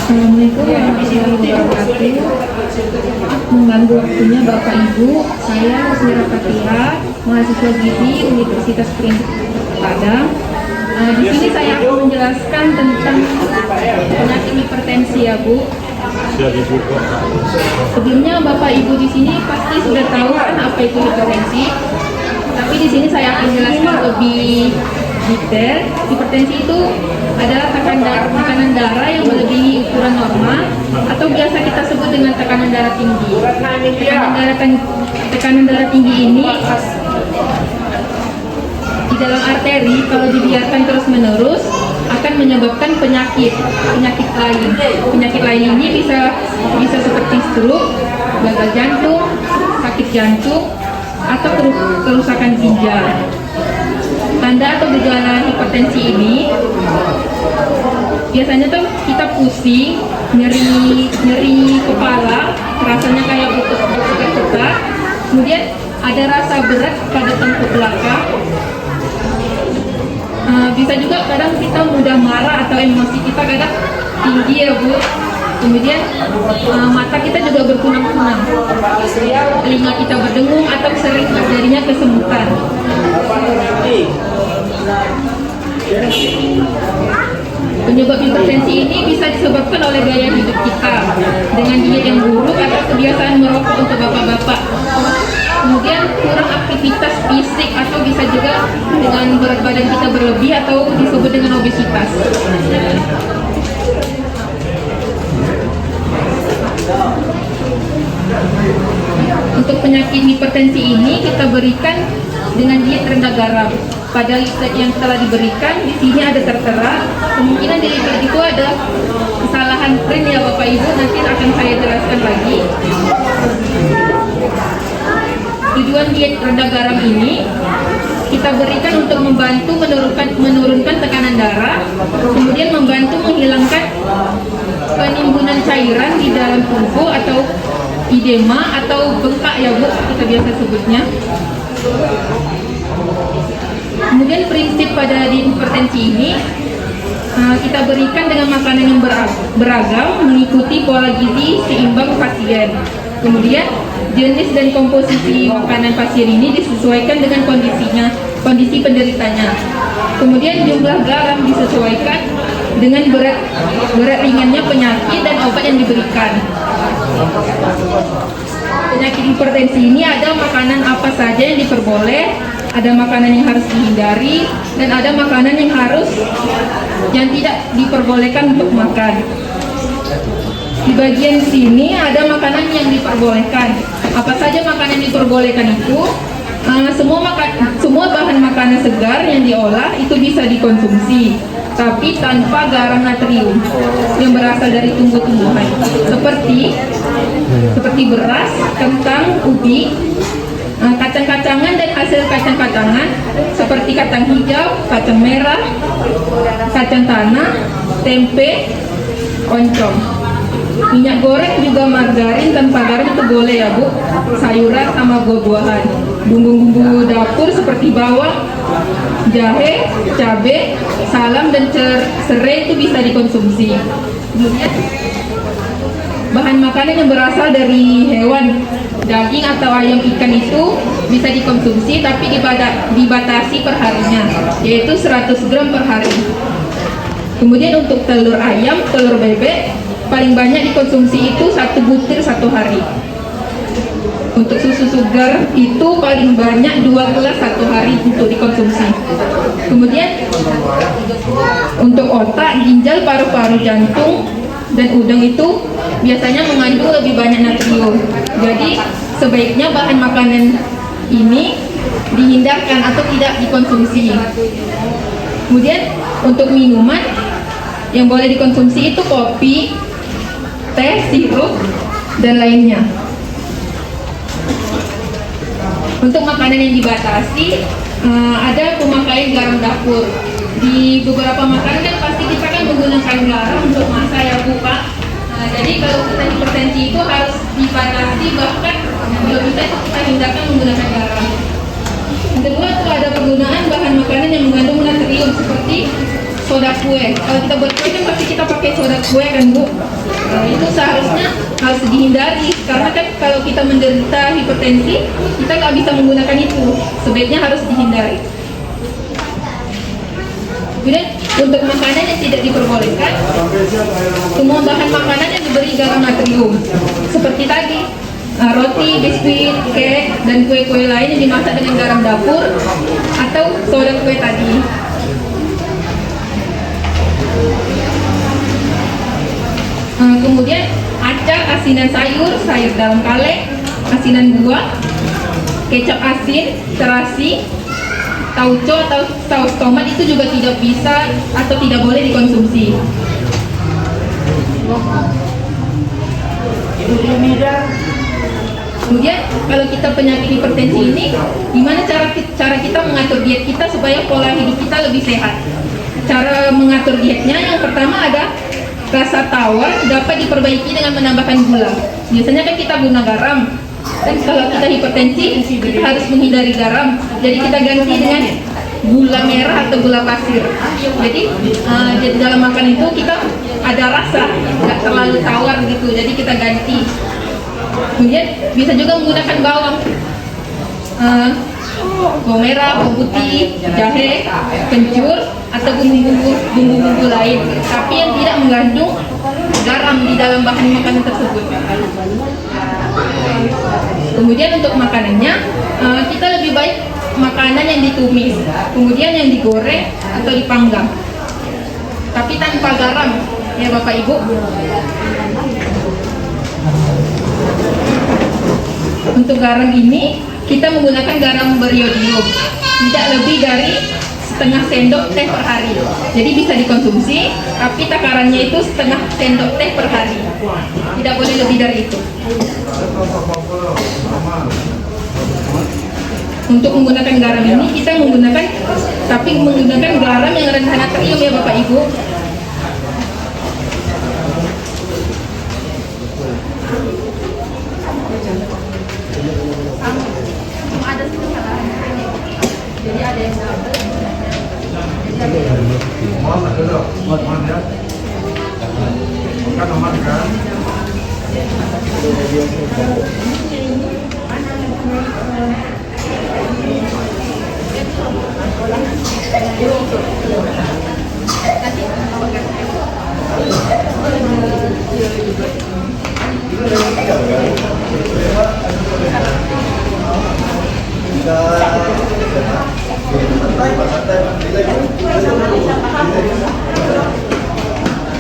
Assalamualaikum warahmatullahi wabarakatuh. Mengganggu waktunya Bapak Ibu, saya Musmira Fatihah, mahasiswa gizi Universitas Prinsip Padang. Di sini saya akan menjelaskan tentang penyakit hipertensi ya Bu. Sebelumnya Bapak Ibu di sini pasti sudah tahu kan apa itu hipertensi. Tapi di sini saya akan jelaskan lebih detail. Hipertensi itu adalah tekanan darah yang melebihi ukuran normal atau biasa kita sebut dengan tekanan darah tinggi. Tekanan darah tinggi ini di dalam arteri kalau dibiarkan terus-menerus akan menyebabkan penyakit lain. Penyakit lain ini bisa seperti stroke, gagal jantung, sakit jantung, atau kerusakan ginjal. Tanda atau gejala hipertensi ini biasanya tuh kita pusing, nyeri kepala, rasanya kayak bergetar, kemudian ada rasa berat pada tengkuk belakang. Bisa juga kadang kita mudah marah atau emosi kita kadang tinggi ya Bu. Kemudian mata kita juga berkunang-kunang, telinga kita berdengung atau sering terjadinya kesemutan. Penyebab hipertensi ini bisa disebabkan oleh gaya hidup kita dengan diet yang buruk atau kebiasaan merokok untuk bapak-bapak. Kemudian kurang aktivitas fisik atau bisa juga dengan berat badan kita berlebih atau disebut dengan obesitas. Untuk penyakit hipertensi ini kita berikan dengan diet rendah garam. Pada listrik yang telah diberikan di sini ada tertera. Kemungkinan di listrik itu ada kesalahan print ya Bapak Ibu, nanti akan saya jelaskan lagi. Tujuan diet rendah garam ini kita berikan untuk membantu menurunkan tekanan darah, kemudian membantu menghilangkan penimbunan cairan di dalam tubuh atau edema atau bengkak ya Bu, kita biasa sebutnya. Kemudian prinsip pada diet hipertensi ini kita berikan dengan makanan yang beragam mengikuti pola gizi seimbang pasien. Kemudian jenis dan komposisi makanan pasien ini disesuaikan dengan kondisi penderitanya. Kemudian jumlah garam disesuaikan dengan berat ringannya penyakit dan obat yang diberikan. Penyakit hipertensi ini ada makanan apa saja yang diperboleh, ada makanan yang harus dihindari, dan ada makanan yang tidak diperbolehkan untuk makan. Di bagian sini ada makanan yang diperbolehkan. Apa saja makanan yang diperbolehkan itu? Semua bahan makanan segar yang diolah itu bisa dikonsumsi, tapi tanpa garam natrium yang berasal dari tumbuh-tumbuhan seperti beras, kentang, ubi, kacang-kacangan dan hasil kacang-kacangan seperti kacang hijau, kacang merah, kacang tanah, tempe, oncom. Minyak goreng juga margarin tanpa garam itu boleh ya Bu. Sayuran sama buah-buahan. Bumbu-bumbu dapur seperti bawang, jahe, cabai, salam dan serai itu bisa dikonsumsi. Kemudian bahan makanan yang berasal dari hewan, daging atau ayam, ikan itu bisa dikonsumsi tapi dibatasi perharinya, yaitu 100 gram per hari. Kemudian untuk telur ayam, telur bebek paling banyak dikonsumsi itu 1 butir 1 hari. Untuk susu segar itu paling banyak 2 gelas 1 hari untuk dikonsumsi. Kemudian untuk otak, ginjal, paru-paru, jantung, dan udang itu biasanya mengandung lebih banyak natrium. Jadi sebaiknya bahan makanan ini dihindarkan atau tidak dikonsumsi. Kemudian untuk minuman yang boleh dikonsumsi itu kopi, teh, sirup, dan lainnya. Untuk makanan yang dibatasi, ada pemakaian garam dapur. Di beberapa makanan kan pasti kita kan menggunakan garam untuk masak ya Bu Pak. Jadi kalau kita hipertensi itu harus dibatasi, bahkan kalau bisa kita hindarkan menggunakan garam. Yang kedua itu ada penggunaan bahan makanan yang mengandung natrium seperti soda kue. Kalau kita buat kue kan pasti kita pakai soda kue kan Bu. Itu seharusnya harus dihindari karena kan kalau kita menderita hipertensi kita nggak bisa menggunakan itu, sebaiknya harus dihindari. Kemudian untuk makanan yang tidak diperbolehkan, semua bahan makanan yang diberi garam natrium seperti tadi roti, biskuit, kek, dan kue-kue lain yang dimasak dengan garam dapur atau soda kue tadi. Kemudian acar, asinan sayur, sayur dalam kaleng, asinan buah, kecap asin, terasi, tauco atau saus tomat itu juga tidak bisa atau tidak boleh dikonsumsi. Kemudian kalau kita penyakit hipertensi ini, gimana cara kita mengatur diet kita supaya pola hidup kita lebih sehat? Cara mengatur dietnya yang pertama ada rasa tawar dapat diperbaiki dengan menambahkan gula. Biasanya kan kita guna garam, dan kalau kita hipertensi kita harus menghindari garam, jadi kita ganti dengan gula merah atau gula pasir. Jadi di dalam makan itu kita ada rasa, nggak terlalu tawar gitu, jadi kita ganti. Kemudian bisa juga menggunakan bawang, bawang merah, bawang putih, jahe, kencur, atau bumbu-bumbu lain, tapi yang tidak mengandung garam di dalam bahan makanan tersebut. Kemudian untuk makanannya, kita lebih baik makanan yang ditumis, kemudian yang digoreng atau dipanggang, tapi tanpa garam, ya Bapak Ibu. Untuk garam ini kita menggunakan garam beriodium, tidak lebih dari setengah sendok teh per hari. Jadi bisa dikonsumsi, tapi takarannya itu setengah sendok teh per hari, tidak boleh lebih dari itu. Untuk menggunakan garam ini kita menggunakan garam yang rendah natrium ya Bapak Ibu. Jadi ada yang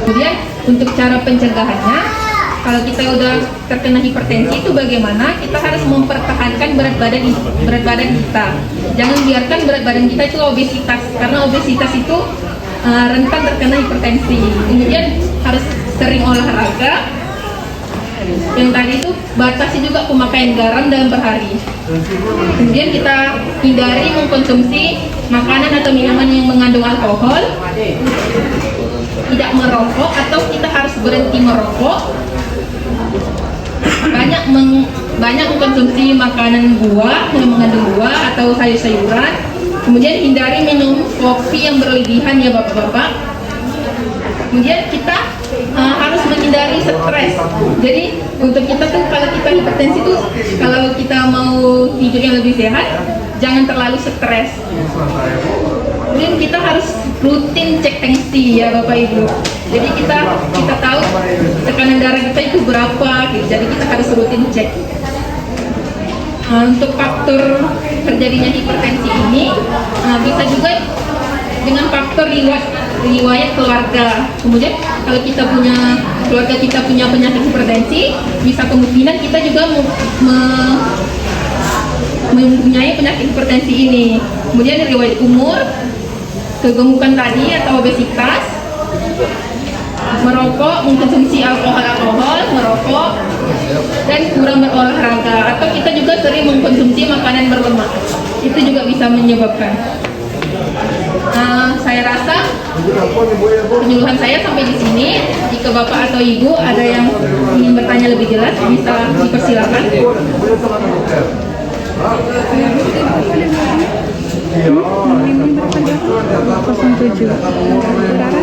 Kemudian untuk cara pencegahannya, kalau kita udah terkena hipertensi itu bagaimana? Kita harus mempertahankan berat badan kita. Jangan biarkan berat badan kita itu obesitas, karena obesitas itu rentan terkena hipertensi. Kemudian harus sering olahraga. Yang tadi itu batasi juga pemakaian garam dalam berhari. Kemudian kita hindari mengkonsumsi makanan atau minuman yang mengandung alkohol, tidak merokok atau kita harus berhenti merokok, banyak mengkonsumsi makanan buah yang mengandung buah atau sayur-sayuran. Kemudian hindari minum kopi yang berlebihan ya Bapak-bapak. Kemudian kita harus menghindari stres. Jadi untuk kita tuh kalau kita hipertensi tuh, kalau kita mau hidup yang lebih sehat, jangan terlalu stres. Kemudian kita harus rutin cek tensi ya Bapak Ibu. Jadi kita tahu tekanan darah kita itu berapa gitu. Jadi kita harus rutin cek. Untuk faktor terjadinya hipertensi ini bisa juga dengan faktor riwayat keluarga. Kemudian kalau keluarga kita punya penyakit hipertensi, bisa kemungkinan kita juga mempunyai penyakit hipertensi ini. Kemudian riwayat umur, kegemukan tadi atau obesitas, merokok, mengkonsumsi alkohol, merokok, dan kurang berolahraga, atau kita juga sering mengkonsumsi makanan berlemak, itu juga bisa menyebabkan. Saya rasa penyuluhan saya sampai di sini. Jika Bapak atau Ibu ada yang ingin bertanya lebih jelas, bisa dipersilakan. Ini berapa jam? 07. Berapa?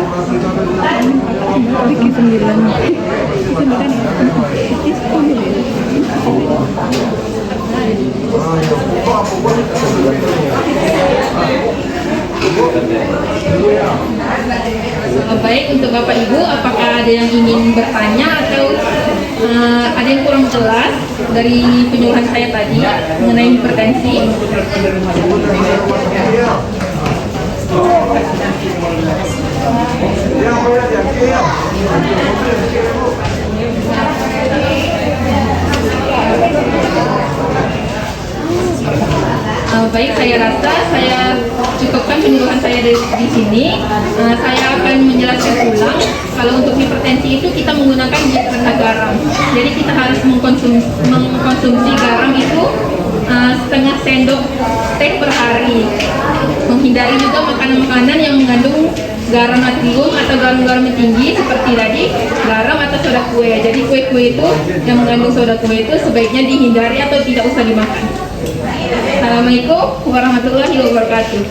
Vicky 9. 9 ya? Vicky 10. Baik, untuk Bapak Ibu, apakah ada yang ingin bertanya atau ada yang kurang jelas dari penyuluhan saya tadi mengenai hipertensi? Baik, saya rasa saya cukupkan penyuluhan saya di sini. Saya akan menjelaskan ulang. Kalau untuk hipertensi itu kita menggunakan diet rendah garam. Jadi kita harus mengkonsumsi garam itu setengah sendok teh per hari. Menghindari juga makanan-makanan yang mengandung garam natrium atau garam-garam tinggi seperti tadi garam atau soda kue. Jadi kue-kue itu yang mengandung soda kue itu sebaiknya dihindari atau tidak usah dimakan. Assalamualaikum warahmatullahi wabarakatuh.